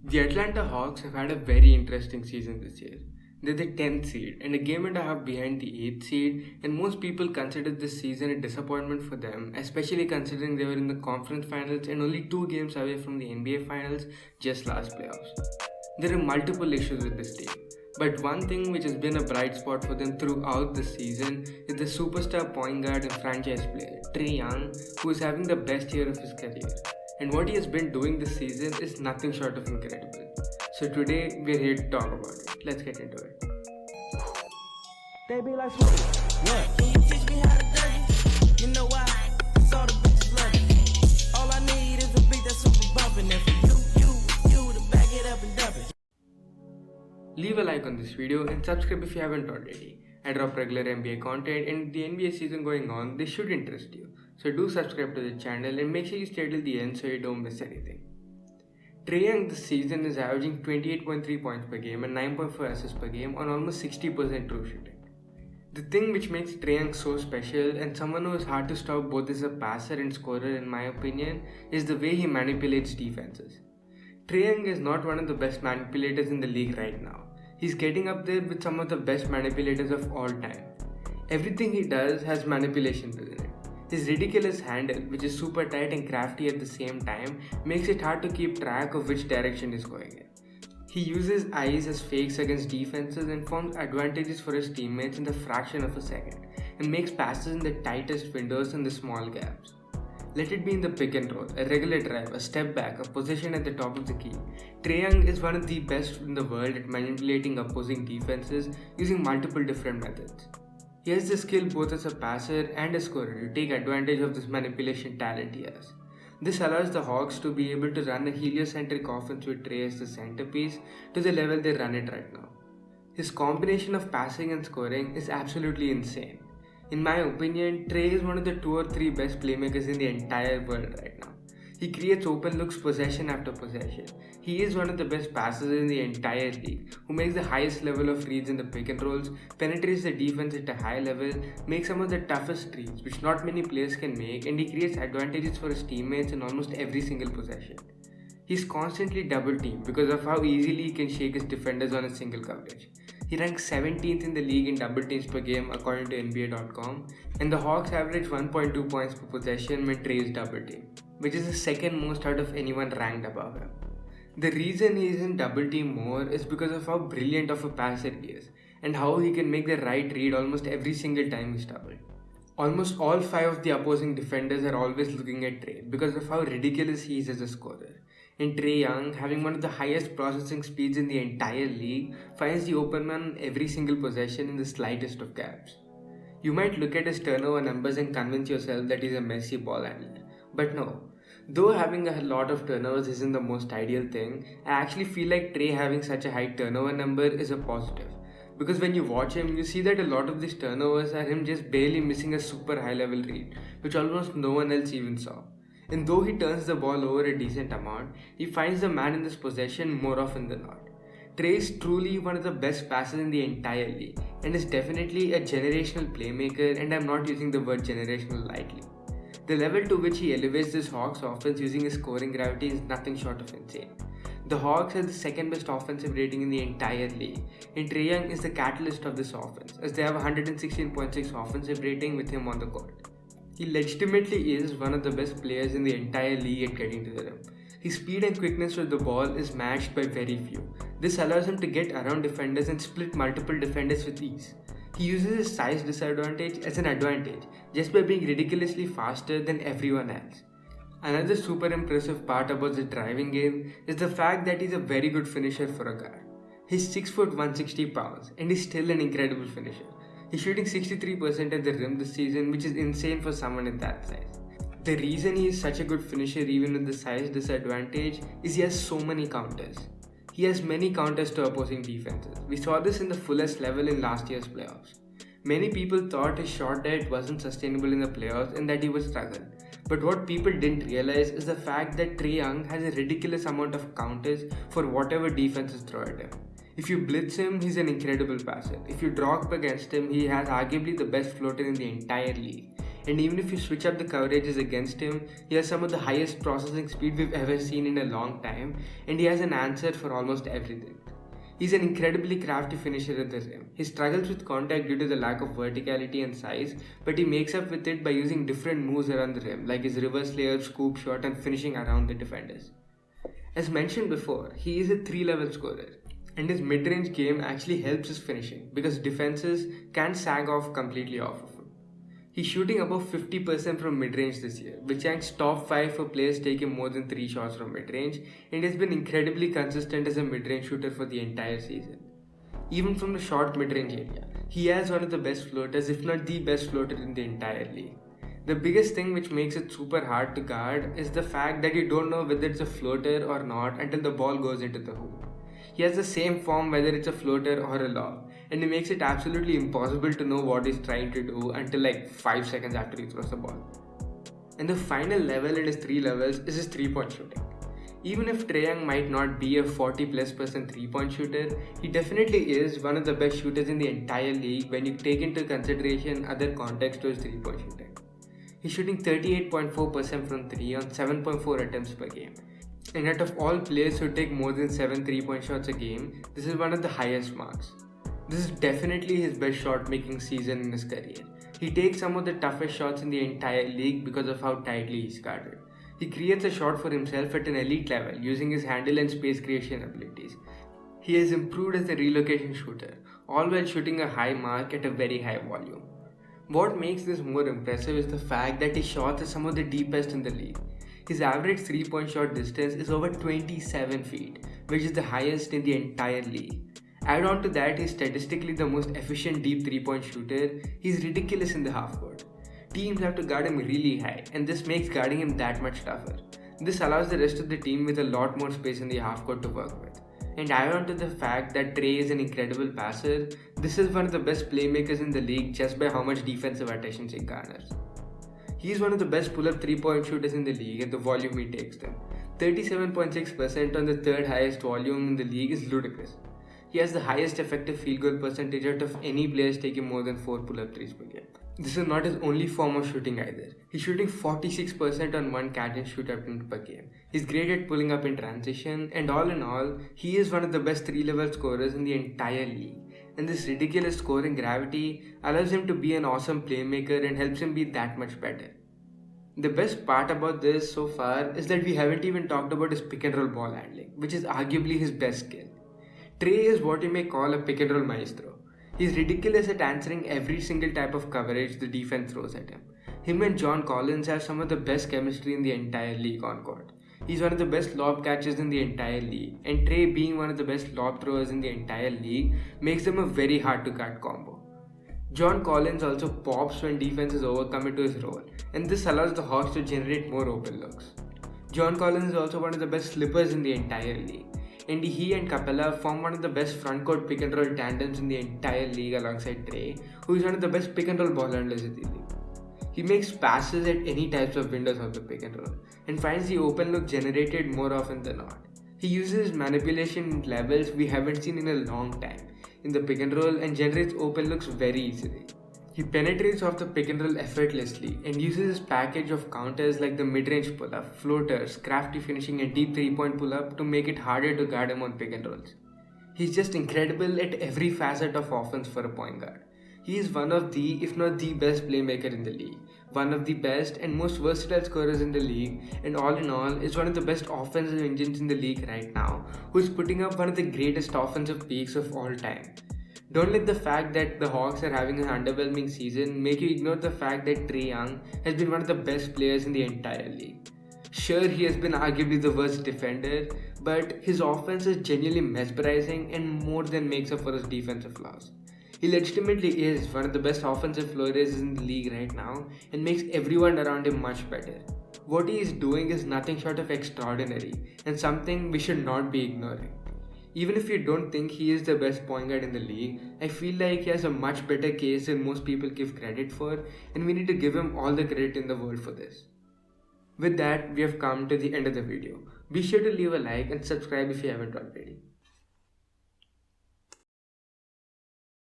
The Atlanta Hawks have had a very interesting season this year. They're the 10th seed and a game and a half behind the 8th seed, and most people consider this season a disappointment for them, especially considering they were in the conference finals and only 2 games away from the NBA finals just last playoffs. There are multiple issues with this team, but one thing which has been a bright spot for them throughout the season is the superstar point guard and franchise player, Trae Young, who is having the best year of his career. And what he has been doing this season is nothing short of incredible. So today we're here to talk about it. Let's get into it. They be like sweet. Yeah. Can you teach me how to dirty? You know why? Cause all the bitches love it. All I need is a beat that's super bumpin'. And for you to back it up and dump it. Leave a like on this video and subscribe if you haven't already. I drop regular NBA content and the NBA season going on, this should interest you. So do subscribe to the channel and make sure you stay till the end so you don't miss anything. Trae Young this season is averaging 28.3 points per game and 9.4 assists per game on almost 60% true shooting. The thing which makes Trae Young so special and someone who is hard to stop both as a passer and scorer in my opinion is the way he manipulates defenses. Trae Young is not one of the best manipulators in the league right now. He's getting up there with some of the best manipulators of all time. Everything he does has manipulation within it. His ridiculous handle, which is super tight and crafty at the same time, makes it hard to keep track of which direction he's going in. He uses eyes as fakes against defenses and forms advantages for his teammates in the fraction of a second, and makes passes in the tightest windows and the small gaps. Let it be in the pick and roll, a regular drive, a step back, a position at the top of the key. Trae Young is one of the best in the world at manipulating opposing defenses using multiple different methods. He has the skill both as a passer and a scorer to take advantage of this manipulation talent he has. This allows the Hawks to be able to run a heliocentric offense with Trae as the centerpiece to the level they run it right now. His combination of passing and scoring is absolutely insane. In my opinion, Trae is one of the 2 or 3 best playmakers in the entire world right now. He creates open looks possession after possession. He is one of the best passers in the entire league, who makes the highest level of reads in the pick and rolls, penetrates the defense at a high level, makes some of the toughest reads which not many players can make, and he creates advantages for his teammates in almost every single possession. He's constantly double teamed because of how easily he can shake his defenders on a single coverage. He ranks 17th in the league in double teams per game according to NBA.com, and the Hawks average 1.2 points per possession when Trae is double teamed, which is the second most out of anyone ranked above him. The reason he is in double team more is because of how brilliant of a passer he is, and how he can make the right read almost every single time he's doubled. Almost all 5 of the opposing defenders are always looking at Trae because of how ridiculous he is as a scorer. And Trae Young, having one of the highest processing speeds in the entire league, finds the open man on every single possession in the slightest of gaps. You might look at his turnover numbers and convince yourself that he's a messy ball handler, but no. Though having a lot of turnovers isn't the most ideal thing, I actually feel like Trae having such a high turnover number is a positive. Because when you watch him, you see that a lot of these turnovers are him just barely missing a super high level read, which almost no one else even saw. And though he turns the ball over a decent amount, he finds the man in this possession more often than not. Trae is truly one of the best passers in the entire league and is definitely a generational playmaker, and I'm not using the word generational lightly. The level to which he elevates this Hawks offense using his scoring gravity is nothing short of insane. The Hawks have the second best offensive rating in the entire league, and Trae Young is the catalyst of this offense as they have a 116.6 offensive rating with him on the court. He legitimately is one of the best players in the entire league at getting to the rim. His speed and quickness with the ball is matched by very few. This allows him to get around defenders and split multiple defenders with ease. He uses his size disadvantage as an advantage just by being ridiculously faster than everyone else. Another super impressive part about his driving game is the fact that he's a very good finisher for a guard. He's 6 foot 160 pounds and he's still an incredible finisher. He's shooting 63% at the rim this season, which is insane for someone in that size. The reason he is such a good finisher even with the size disadvantage is he has so many counters. He has many counters to opposing defenses. We saw this in the fullest level in last year's playoffs. Many people thought his shot diet wasn't sustainable in the playoffs and that he would struggle. But what people didn't realize is the fact that Trae Young has a ridiculous amount of counters for whatever defenses throw at him. If you blitz him, he's an incredible passer. If you draw up against him, he has arguably the best floater in the entire league. And even if you switch up the coverages against him, he has some of the highest processing speed we've ever seen in a long time, and he has an answer for almost everything. He's an incredibly crafty finisher at the rim. He struggles with contact due to the lack of verticality and size, but he makes up with it by using different moves around the rim, like his reverse layup, scoop shot, and finishing around the defenders. As mentioned before, he is a 3-level scorer, and his mid-range game actually helps his finishing because defenses can't sag off completely off of him. He's shooting above 50% from mid-range this year, which ranks top 5 for players taking more than 3 shots from mid-range, and has been incredibly consistent as a mid-range shooter for the entire season. Even from the short mid-range area, he has one of the best floaters, if not the best floater in the entire league. The biggest thing which makes it super hard to guard is the fact that you don't know whether it's a floater or not until the ball goes into the hoop. He has the same form whether it's a floater or a lob, and it makes it absolutely impossible to know what he's trying to do until like 5 seconds after he throws the ball. And the final level in his 3 levels is his 3-point shooting. Even if Trae Young might not be a 40+% 3-point shooter, he definitely is one of the best shooters in the entire league when you take into consideration other contexts to his 3-point shooting. He's shooting 38.4% from 3 on 7.4 attempts per game. And out of all players who take more than 7 3-point shots a game, this is one of the highest marks. This is definitely his best shot making season in his career. He takes some of the toughest shots in the entire league because of how tightly he's guarded. He creates a shot for himself at an elite level using his handle and space creation abilities. He has improved as a relocation shooter, all while shooting a high mark at a very high volume. What makes this more impressive is the fact that his shots are some of the deepest in the league. His average 3-point shot distance is over 27 feet, which is the highest in the entire league. Add on to that, he's statistically the most efficient deep 3-point shooter. He's ridiculous in the half court. Teams have to guard him really high, and this makes guarding him that much tougher. This allows the rest of the team with a lot more space in the half court to work with. And add on to the fact that Trae is an incredible passer, this is one of the best playmakers in the league just by how much defensive attention he garners. He is one of the best pull-up 3-point shooters in the league at the volume he takes them. 37.6% on the third highest volume in the league is ludicrous. He has the highest effective field goal percentage out of any players taking more than 4 pull-up 3s per game. This is not his only form of shooting either. He's shooting 46% on 1 catch and shoot attempt per game. He's great at pulling up in transition, and all in all, he is one of the best 3-level scorers in the entire league. And this ridiculous scoring gravity allows him to be an awesome playmaker and helps him be that much better. The best part about this so far is that we haven't even talked about his pick and roll ball handling, which is arguably his best skill. Trae is what you may call a pick and roll maestro. He's ridiculous at answering every single type of coverage the defense throws at him. Him and John Collins have some of the best chemistry in the entire league on court. He's one of the best lob catchers in the entire league, and Trae being one of the best lob throwers in the entire league makes them a very hard to guard combo. John Collins also pops when defenses overcome into his role, and this allows the Hawks to generate more open looks. John Collins is also one of the best slippers in the entire league, and he and Capella form one of the best frontcourt pick and roll tandems in the entire league alongside Trae, who is one of the best pick and roll ball handlers in the league. He makes passes at any types of windows of the pick and roll, and finds the open look generated more often than not. He uses manipulation levels we haven't seen in a long time in the pick and roll and generates open looks very easily. He penetrates off the pick and roll effortlessly and uses his package of counters like the mid-range pull-up, floaters, crafty finishing and deep 3-point pull-up to make it harder to guard him on pick and rolls. He's just incredible at every facet of offense for a point guard. He is one of the, if not the best playmaker in the league, one of the best and most versatile scorers in the league, and all in all is one of the best offensive engines in the league right now, who is putting up one of the greatest offensive peaks of all time. Don't let the fact that the Hawks are having an underwhelming season make you ignore the fact that Trae Young has been one of the best players in the entire league. Sure, he has been arguably the worst defender, but his offense is genuinely mesmerizing and more than makes up for his defensive flaws. He legitimately is one of the best offensive floaters in the league right now and makes everyone around him much better. What he is doing is nothing short of extraordinary and something we should not be ignoring. Even if you don't think he is the best point guard in the league, I feel like he has a much better case than most people give credit for, and we need to give him all the credit in the world for this. With that, we have come to the end of the video. Be sure to leave a like and subscribe if you haven't already.